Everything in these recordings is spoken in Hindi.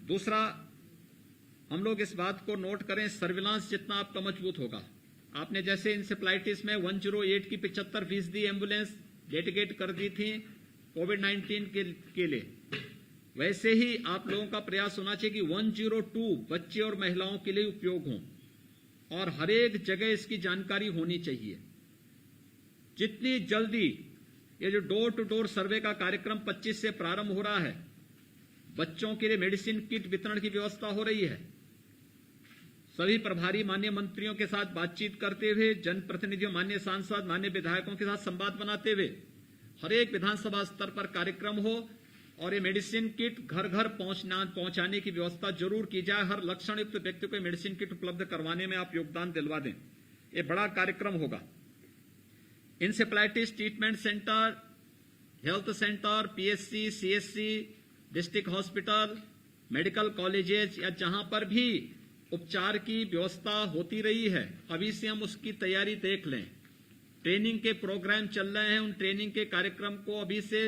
दूसरा, हम लोग इस बात को नोट करें, सर्विलांस जितना आपका मजबूत होगा, आपने जैसे इंसेफ्लाइटिस में 108 की 75% एम्बुलेंस डेडिकेट कर दी थी कोविड-19 के लिए, वैसे ही आप लोगों का प्रयास होना चाहिए कि 102 बच्चे और महिलाओं के लिए उपयोग हो और हर एक जगह इसकी जानकारी होनी चाहिए। जितनी जल्दी ये जो डोर टू डोर सर्वे का कार्यक्रम 25 से प्रारंभ हो रहा है, बच्चों के लिए मेडिसिन किट वितरण की व्यवस्था हो रही है। सभी प्रभारी माननीय मंत्रियों के साथ बातचीत करते हुए, जनप्रतिनिधियों, माननीय सांसद, माननीय विधायकों के साथ संवाद बनाते हुए हर एक विधानसभा स्तर पर कार्यक्रम हो और ये मेडिसिन किट घर घर पहुंचाने की व्यवस्था जरूर की जाए। हर लक्षण युक्त व्यक्ति को मेडिसिन किट उपलब्ध करवाने में आप योगदान दिलवा दें। ये बड़ा कार्यक्रम होगा। Encephalitis treatment centre, health centre, PHC, CHC, district hospital, medical colleges या जहां पर भी उपचार की व्यवस्था होती रही है, अभी से हम उसकी तैयारी देख लें। ट्रेनिंग के प्रोग्राम चल रहे हैं, उन ट्रेनिंग के कार्यक्रम को अभी से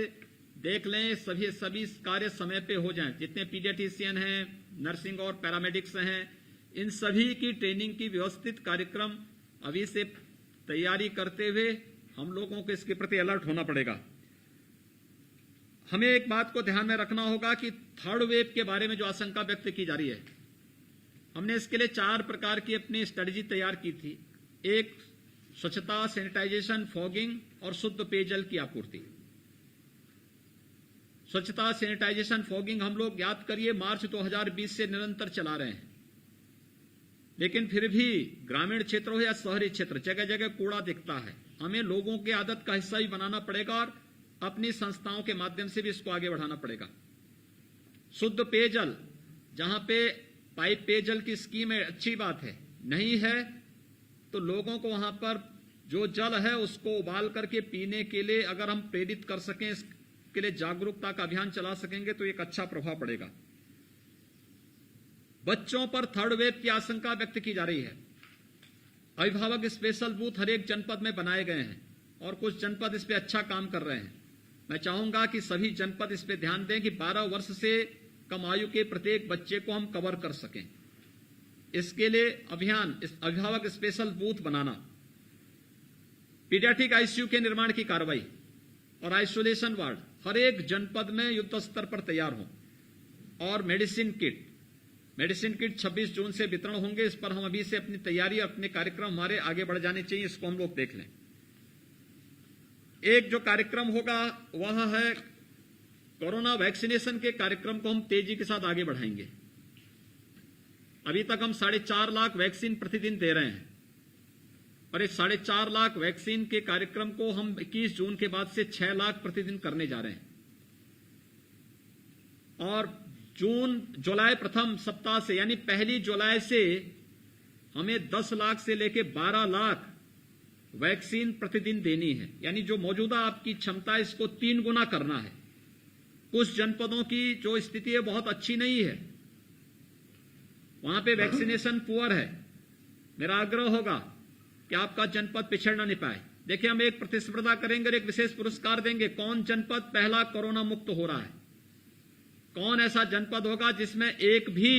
देख लें। सभी कार्य समय पे हो जाएं। जितने पीडियाट्रिशियन हैं, नर्सिंग और पैरामेडिक्स हैं, इन सभी की ट्रेनिंग की व्यवस्थित कार्यक्रम अभी से तैयारी करते हुए हम लोगों को इसके प्रति अलर्ट होना पड़ेगा। हमें एक बात को ध्यान में रखना होगा कि थर्ड वेव के बारे में जो आशंका व्यक्त की जा रही है, हमने इसके लिए 4 प्रकार की अपनी स्ट्रेटेजी तैयार की थी। एक, स्वच्छता, सैनिटाइजेशन, फॉगिंग और शुद्ध पेयजल की आपूर्ति। स्वच्छता, सैनिटाइजेशन, फॉगिंग हम लोग याद करिए मार्च 2020 से निरंतर चला रहे हैं, लेकिन फिर भी ग्रामीण क्षेत्र हो या शहरी क्षेत्र, जगह जगह कूड़ा दिखता है। हमें लोगों की आदत का हिस्सा भी बनाना पड़ेगा और अपनी संस्थाओं के माध्यम से भी इसको आगे बढ़ाना पड़ेगा। शुद्ध पेयजल, जहां पे पाइप पेयजल की स्कीम है, अच्छी बात है, नहीं है तो लोगों को वहां पर जो जल है उसको उबाल करके पीने के लिए अगर हम प्रेरित कर सकें, इसके लिए जागरूकता का अभियान चला सकेंगे तो एक अच्छा प्रभाव पड़ेगा। बच्चों पर थर्ड वेव की आशंका व्यक्त की जा रही है। अभिभावक स्पेशल बूथ हर एक जनपद में बनाए गए हैं और कुछ जनपद इस पे अच्छा काम कर रहे हैं। मैं चाहूंगा कि सभी जनपद इस पे ध्यान दें कि 12 वर्ष से कम आयु के प्रत्येक बच्चे को हम कवर कर सकें। इसके लिए अभियान, इस अभिभावक स्पेशल बूथ बनाना, पीडियाट्रिक आईसीयू के निर्माण की कार्रवाई और आइसोलेशन वार्ड हर एक जनपद में युद्ध स्तर पर तैयार हों। और मेडिसिन किट 26 जून से वितरण होंगे। इस पर हम अभी से अपनी तैयारी, अपने कार्यक्रम हमारे आगे बढ़ जाने चाहिए, इसको हम लोग देख लें। एक जो कार्यक्रम होगा वह है कोरोना वैक्सीनेशन के कार्यक्रम को हम तेजी के साथ आगे बढ़ाएंगे। अभी तक हम 4.5 लाख वैक्सीन प्रतिदिन दे रहे हैं और इस 4.5 लाख वैक्सीन के कार्यक्रम को हम 21 जून के बाद से 6 लाख प्रतिदिन करने जा रहे हैं। और जुलाई प्रथम सप्ताह से यानी 1 जुलाई से हमें 10 लाख से लेकर 12 लाख वैक्सीन प्रतिदिन देनी है। यानी जो मौजूदा आपकी क्षमता है इसको 3 गुना करना है। कुछ जनपदों की जो स्थिति है बहुत अच्छी नहीं है, वहां पे वैक्सीनेशन पुअर है। मेरा आग्रह होगा कि आपका जनपद पिछड़ ना पाए। देखिए, हम एक प्रतिस्पर्धा करेंगे और एक विशेष पुरस्कार देंगे। कौन जनपद पहला कोरोना मुक्त हो रहा है, कौन ऐसा जनपद होगा जिसमें एक भी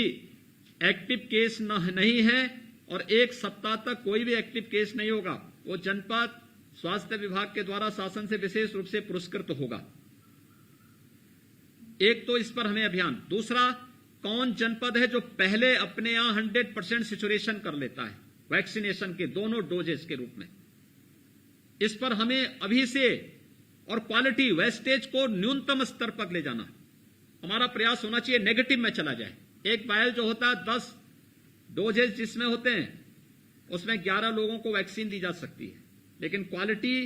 एक्टिव केस नहीं है और 1 सप्ताह तक कोई भी एक्टिव केस नहीं होगा, वो जनपद स्वास्थ्य विभाग के द्वारा शासन से विशेष रूप से पुरस्कृत होगा। एक तो इस पर हमें अभियान। दूसरा, कौन जनपद है जो पहले अपने यहां 100% सैचुरेशन कर लेता है वैक्सीनेशन के दोनों डोजेस के रूप में। इस पर हमें अभी से और क्वालिटी वेस्टेज को न्यूनतम स्तर पर ले जाना। हमारा प्रयास होना चाहिए नेगेटिव में चला जाए। एक वायल जो होता है 10 डोजेस जिसमें होते हैं उसमें 11 लोगों को वैक्सीन दी जा सकती है, लेकिन क्वालिटी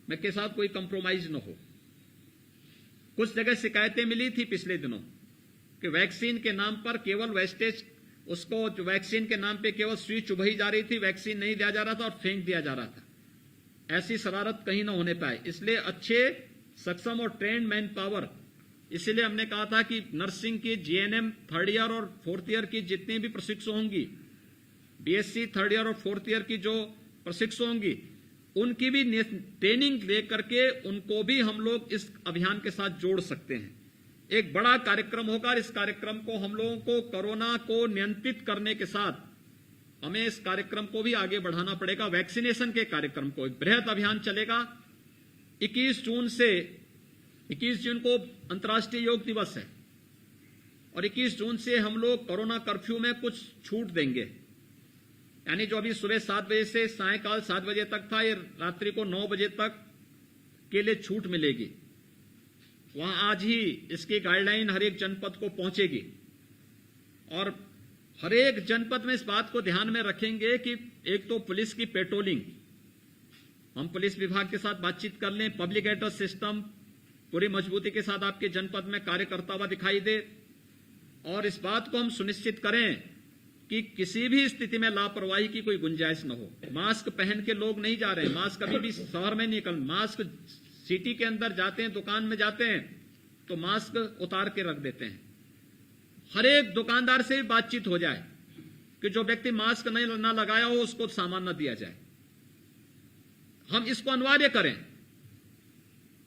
में के साथ कोई कंप्रोमाइज न हो। कुछ जगह शिकायतें मिली थी पिछले दिनों कि वैक्सीन के नाम पर केवल वेस्टेज, उसको जो वैक्सीन के नाम पे केवल सुई चुभाई जा रही थी, वैक्सीन नहीं दिया जा रहा था और फेंक दिया जा रहा था। ऐसी शरारत कहीं न होने पाए, इसलिए अच्छे, सक्षम और ट्रेंड मैन पावर, इसलिए हमने कहा था कि नर्सिंग की जीएनएम 3rd ईयर और 4th ईयर की जितनी भी प्रशिक्षु होंगी, बीएससी 3rd ईयर और 4th ईयर की जो प्रशिक्षु होंगी, उनकी भी ट्रेनिंग लेकर के उनको भी हम लोग इस अभियान के साथ जोड़ सकते हैं। एक बड़ा कार्यक्रम होगा। इस कार्यक्रम को हम लोगों को कोरोना को नियंत्रित करने के साथ हमें इस कार्यक्रम को भी आगे बढ़ाना पड़ेगा। वैक्सीनेशन के कार्यक्रम को एक बृहद अभियान चलेगा। 21 जून को अंतर्राष्ट्रीय योग दिवस है और 21 जून से हम लोग कोरोना कर्फ्यू में कुछ छूट देंगे, यानी जो अभी सुबह 7 बजे से सायंकाल 7 बजे तक था, ये रात्रि को 9 बजे तक के लिए छूट मिलेगी। वहां आज ही इसकी गाइडलाइन हर एक जनपद को पहुंचेगी और हर एक जनपद में इस बात को ध्यान में रखेंगे कि एक तो पुलिस की पेट्रोलिंग, हम पुलिस विभाग के साथ बातचीत कर लें, पब्लिक एड्रेस सिस्टम पूरी मजबूती के साथ आपके जनपद में कार्य करता हुआ दिखाई दे और इस बात को हम सुनिश्चित करें कि किसी भी स्थिति में लापरवाही की कोई गुंजाइश न हो। मास्क पहन के लोग नहीं जा रहे हैं, मास्क कभी भी शहर में निकल, मास्क सिटी के अंदर जाते हैं, दुकान में जाते हैं तो मास्क उतार के रख देते हैं। हर एक दुकानदार से भी बातचीत हो जाए कि जो व्यक्ति मास्क न लगाया हो उसको सामान न दिया जाए। हम इसको अनिवार्य करें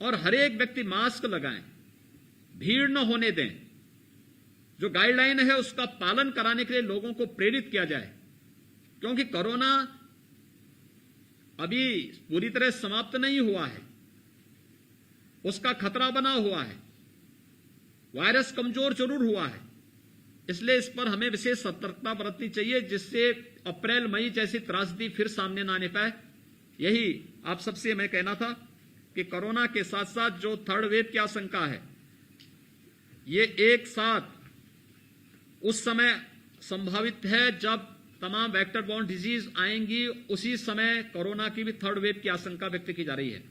और हर एक व्यक्ति मास्क लगाएं, भीड़ न होने दें, जो गाइडलाइन है उसका पालन कराने के लिए लोगों को प्रेरित किया जाए, क्योंकि कोरोना अभी पूरी तरह समाप्त नहीं हुआ है, उसका खतरा बना हुआ है, वायरस कमजोर जरूर हुआ है। इसलिए इस पर हमें विशेष सतर्कता बरतनी चाहिए जिससे अप्रैल मई जैसी त्रासदी फिर सामने न आने पाए। यही आप सबसे मैं कहना था कि कोरोना के साथ साथ जो थर्ड वेव की आशंका है, ये एक साथ उस समय संभावित है जब तमाम वेक्टर बॉर्न डिजीज आएंगी, उसी समय कोरोना की भी थर्ड वेव की आशंका व्यक्त की जा रही है।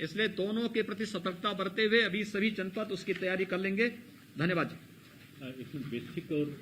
इसलिए दोनों के प्रति सतर्कता बरते हुए अभी सभी जनपद उसकी तैयारी कर लेंगे। धन्यवाद जी। इसमें बेसिक और